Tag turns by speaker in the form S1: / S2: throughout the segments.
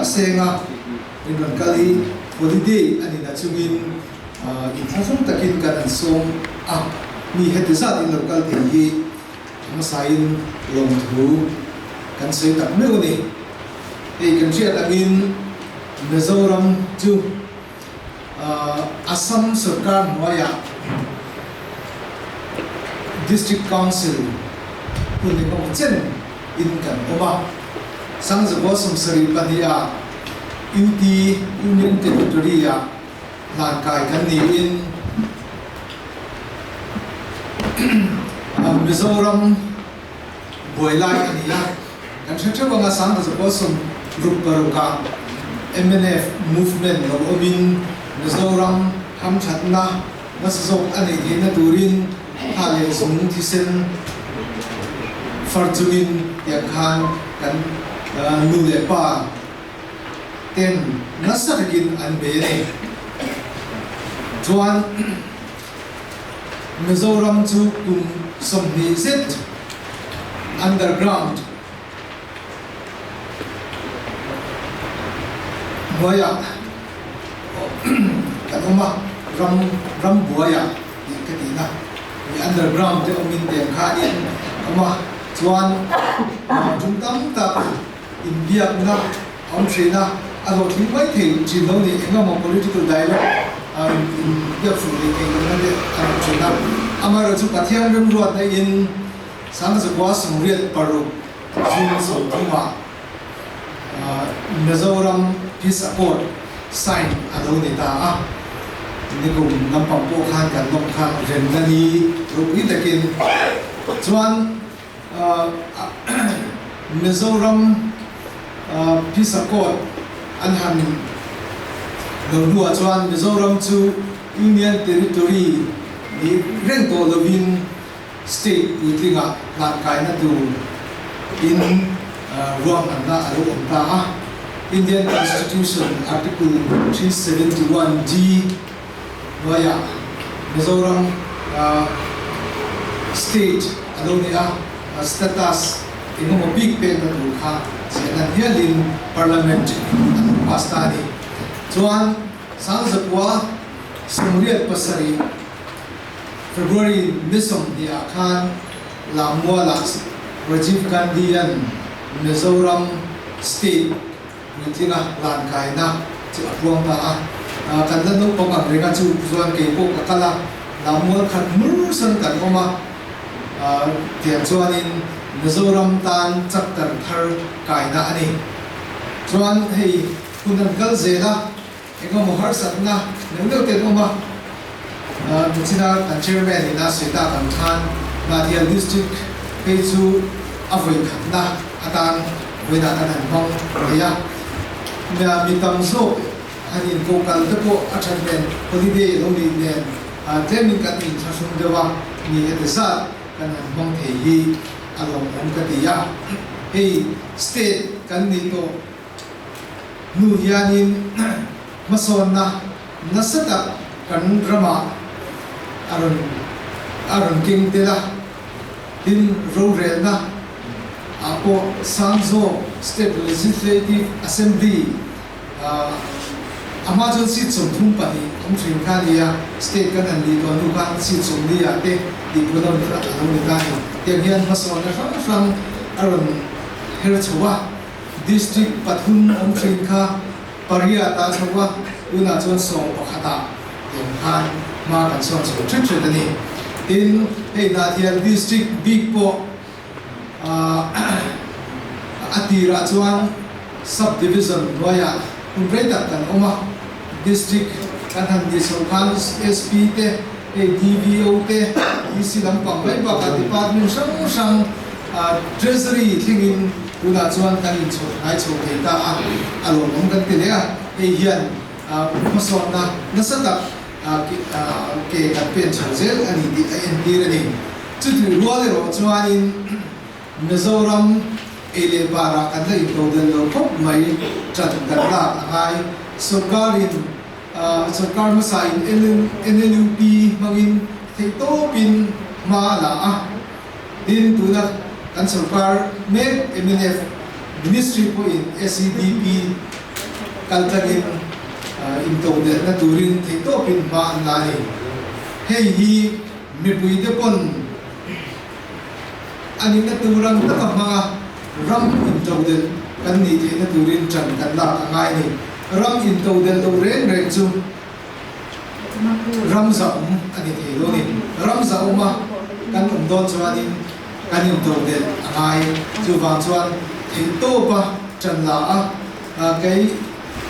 S1: Senga in kali holiday ani na chungin in thasung takin kan song mi hetizat in local hi masain long thu kan sei tak meu ni kan sia tangin Mizoram chu Assam Sarkar Moya District Council pun ko chen in kan oma sang Bosum Sari Pania UT Union Territory lan kai kan ni in Mizoram Boilai ania kan thachha banga sang Bosum group baruka MNF movement lo omin Mizoram ham thatna nasok ani dina turin hale sung thisen farjungin yakhan kan nule pa ten nasargin anbere chuan Mizoram chu kum somni set underground boya kanoma ram boya katina underground te omin te khanin ama chuan jungtam ta India na China alo thing mai thing chilo ni engama political dialogue India fully engama China amara chu pathian ram ruat na in sang zakwa sumriat paru jin so thuma Mizoram peace accord sign alo ni ta ni ko nampam po khan kan nom khan rendani rupi takin chuan Mizoram peace accord anhan lodua chuan Mizoram chu Union Territory ni rento lovin state utlinga lan kaina tu in ruang anna alo omta Indian Constitution Article 371D via Mizoram state alo ni status ingamo big pen na tukha siya hialin parliament pasta ni chuan sang zakwa sumriat pasari February misom di akhan lamwala Rajiv Gandhi yan Mizoram state mitinga lan kaina chi apuang ta kandan no pang agrega chu chuan ke ko kakala lamwal khat mur san kan oma tiang chuanin Mizoram tan chapter thar kaina ani chuan hei kunan kal zela engam har satna nengdo te oma china kan chairman ina seta kan khan Nadia district hei chu avoi khatna atan wena tan bang ya na mitam so hanin ko kal te ko athamen holiday lo ni ne training kan in thasum dewa ni etesa kan bang thei along ang katiya hey state kan nito nuyanin mason na nasata kan drama aron king tela din rorel na ako Sanzo State Legislative Assembly Amazon seat som thumpani amthring khania state kan an dito nu kan seat som dia te di prodon ra alo ni tani te hian mason na sang aron her chowa district pathun amthring kha paria ta chowa una chon so pakhata yong khan ma kan so so thre ni in hey Nadia district big po atira chuan subdivision waya umbreta kan oma district kan han di so khan SP te DVO te DC lampang mai ba ka department sang treasury thingin una chuan kan in chu ai chu ke ta alo mong kan te le hian mason na nasata ke kan pen chazel ani di NP rani chu tu ruale ro chuanin Mizoram ele para kan lai to den lo khop mai chat kan la ai sarkar masain NNUP mangin theto pin ma la din tuna kan sarkar me MNF ministry po in SEDP kaltangin in to de na turin thei to pin ma an la ni hei hi mi pui de pon ani na turang ta ka ma ram in to de kan ni the na turin chan kan la angai ni ram in to de lo re re chu ram za ani the lo ni ram za ma kan don chuan in kan in to de angai chu wang chuan thei to pa chan la a cái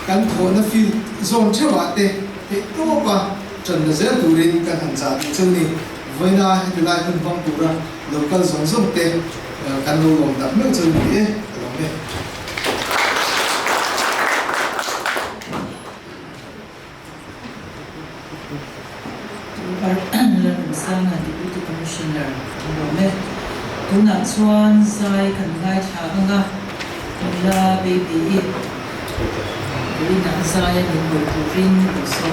S1: kan thon na feel zone chewa te thei to pa chan na zel turin kan han cha chu ni voina helai hun bang tura local zone zone te kan lo lom da me chu ni e lo me
S2: Sang Deputy Commissioner Lome tuna chuan zai kan ngai tha anga la baby ina zai ni ko turin ko so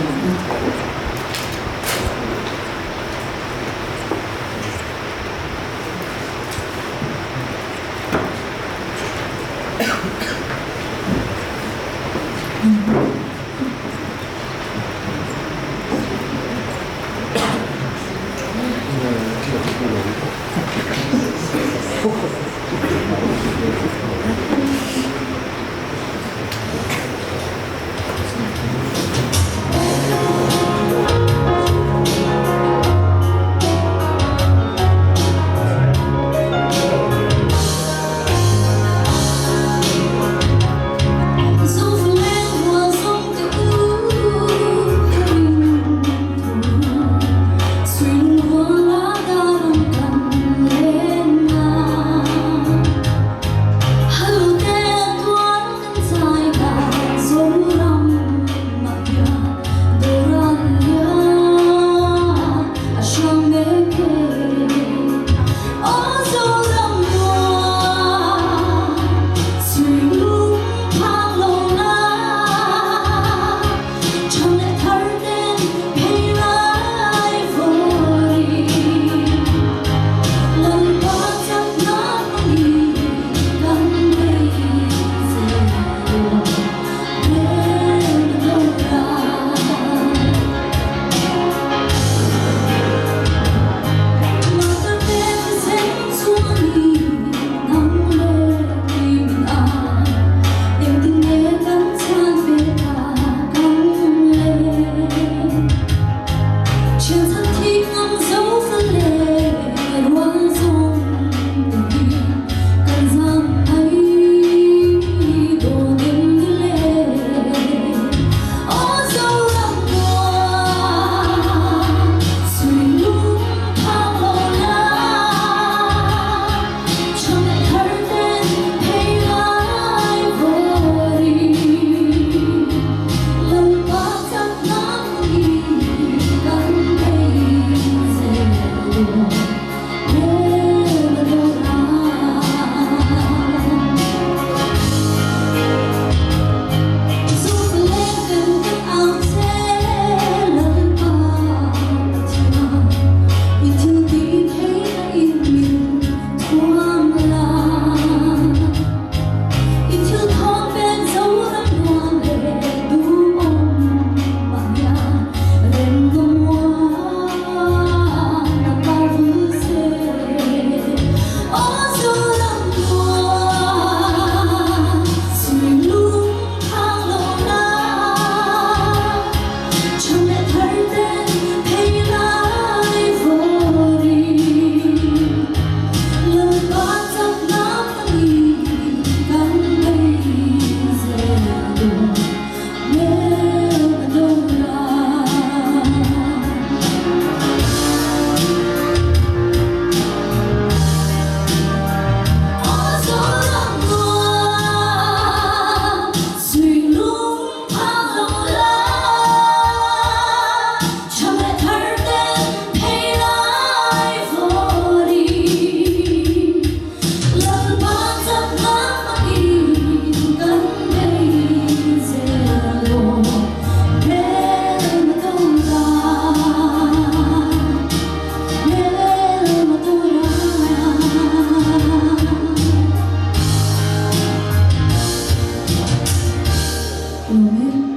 S3: Zoveel leven was op Amen.